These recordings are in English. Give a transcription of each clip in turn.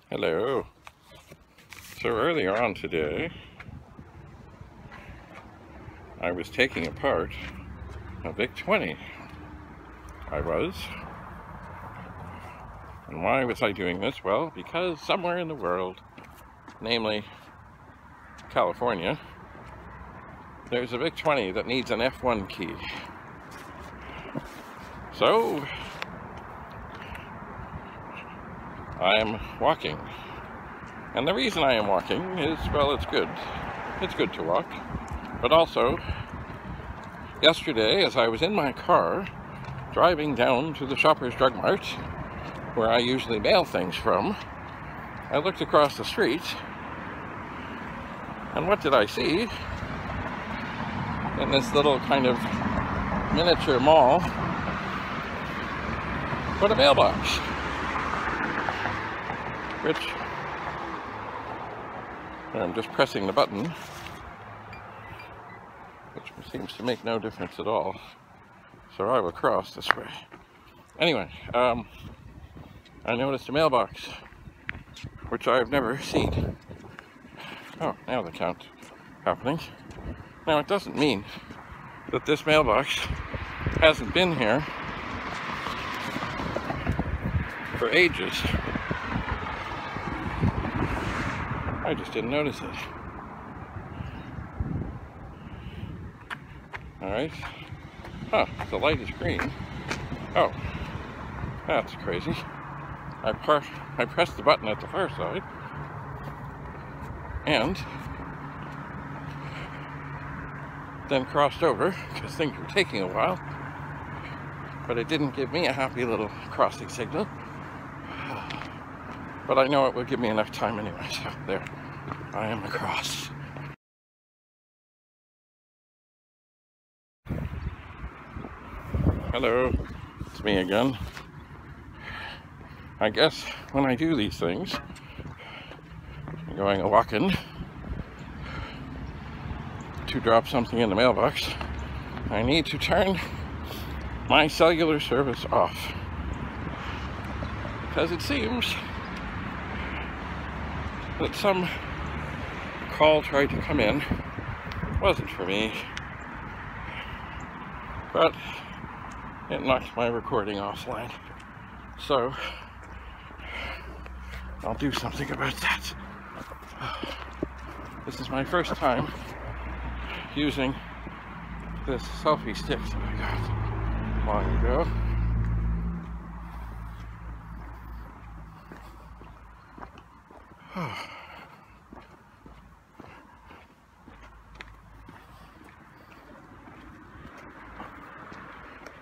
Hello. So earlier on today, I was taking apart a Vic-20. I was. And why was I doing this? Well, because somewhere in the world, namely California, there's a Vic-20 that needs an F1 key. So I'm walking. And the reason I am walking is, well, it's good. It's good to walk. But also, yesterday, as I was in my car, driving down to the Shoppers Drug Mart, where I usually mail things from, I looked across the street, and what did I see? In this little kind of miniature mall, but a mailbox, which I'm just pressing the button, which seems to make no difference at all. So I will cross this way. Anyway, I noticed a mailbox, which I've never seen. Oh, now the count's happening. Now, it doesn't mean that this mailbox hasn't been here for ages. I just didn't notice it. Alright. Huh, the light is green. Oh, that's crazy. I pressed the button at the far side, and then crossed over, because things were taking a while, but it didn't give me a happy little crossing signal. But I know it would give me enough time anyway, so there, I am across. Hello, it's me again. I guess when I do these things, going a walking to drop something in the mailbox, I need to turn my cellular service off, because it seems that some call tried to come in. It wasn't for me, but it knocked my recording offline, so I'll do something about that. This is my first time using this selfie stick that I got long ago.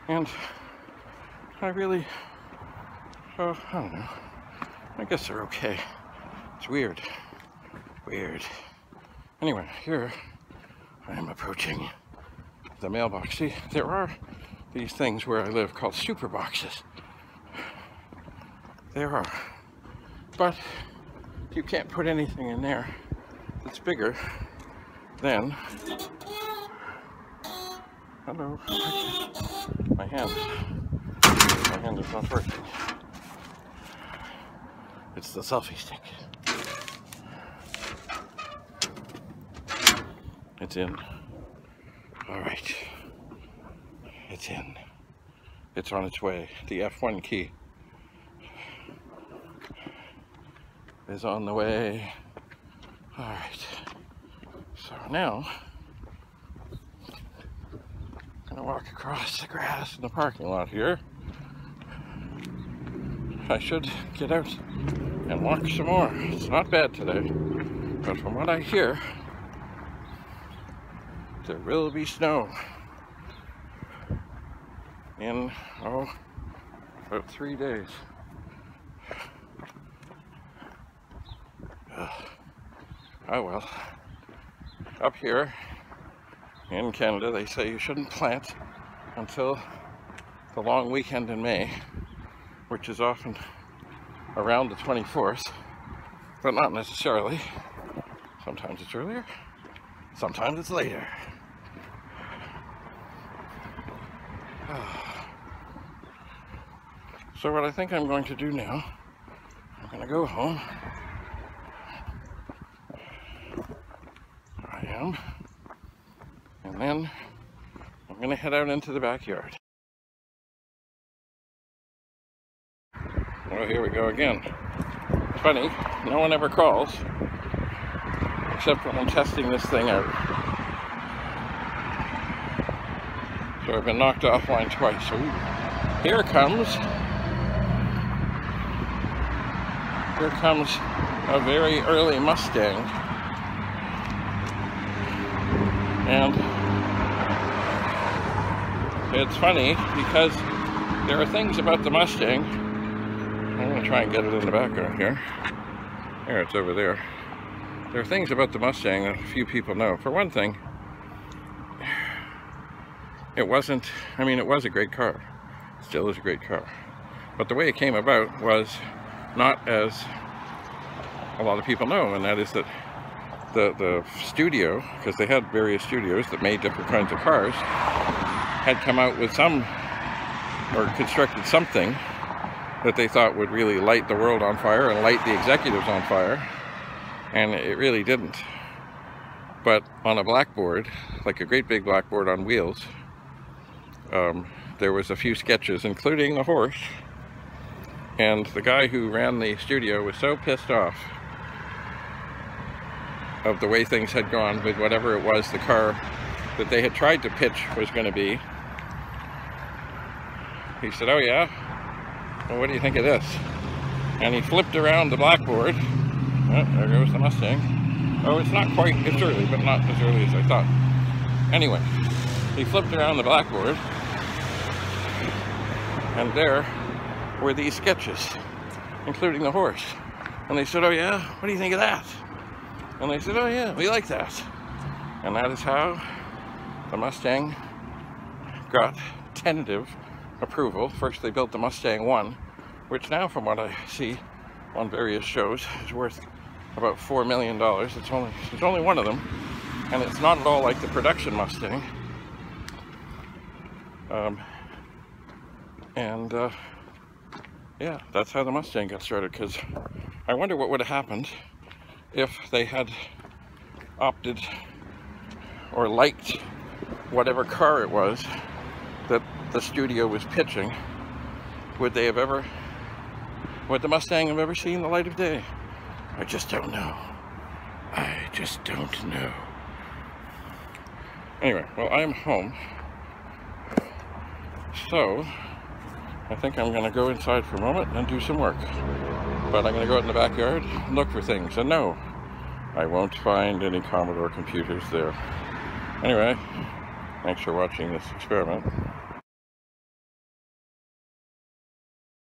And I really, I don't know, I guess they're okay. It's weird. Anyway, here I am approaching the mailbox. See, there are these things where I live called super boxes. There are. But you can't put anything in there that's bigger than... Hello. My hand is not working. It's the selfie stick. It's in. All right. It's in. It's on its way. The F1 key is on the way. All right. So now, I'm gonna walk across the grass in the parking lot here. I should get out and walk some more. It's not bad today, but from what I hear, there will be snow in, about 3 days. Oh well. Up here in Canada, they say you shouldn't plant until the long weekend in May, which is often around the 24th, but not necessarily. Sometimes it's earlier, sometimes it's later. So what I think I'm going to do now, I'm going to go home, am. And then I'm going to head out into the backyard. Well, here we go again. It's funny, no one ever calls, except when I'm testing this thing out. So I've been knocked offline twice. Ooh. Here comes a very early Mustang. And it's funny because there are things about the Mustang. I'm going to try and get it in the background here. There, it's over there. There are things about the Mustang that few people know. For one thing, it wasn't, I mean, it was a great car. It still is a great car. But the way it came about was not as a lot of people know, and that is that the studio, because they had various studios that made different kinds of cars, had come out with some, or constructed something that they thought would really light the world on fire and light the executives on fire, and it really didn't. But on a blackboard, like a great big blackboard on wheels, there was a few sketches, including the horse, and the guy who ran the studio was so pissed off of the way things had gone with whatever it was the car that they had tried to pitch was going to be. He said, "Oh yeah? Well, what do you think of this?" And he flipped around the blackboard. Oh, there goes the Mustang. Oh, it's not quite, it's early, but not as early as I thought. Anyway, he flipped around the blackboard, and there were these sketches, including the horse. And they said, "Oh yeah? What do you think of that?" And they said, "Oh yeah, we like that." And that is how the Mustang got tentative approval. First they built the Mustang 1, which now, from what I see on various shows, is worth about $4 million. There's only one of them, and it's not at all like the production Mustang. Yeah, that's how the Mustang got started, because I wonder what would have happened if they had opted or liked whatever car it was that the studio was pitching. Would the Mustang have ever seen the light of day? I just don't know. I just don't know. Anyway, well, I am home, so I think I'm going to go inside for a moment and do some work. But I'm going to go out in the backyard and look for things. And no, I won't find any Commodore computers there. Anyway, thanks for watching this experiment.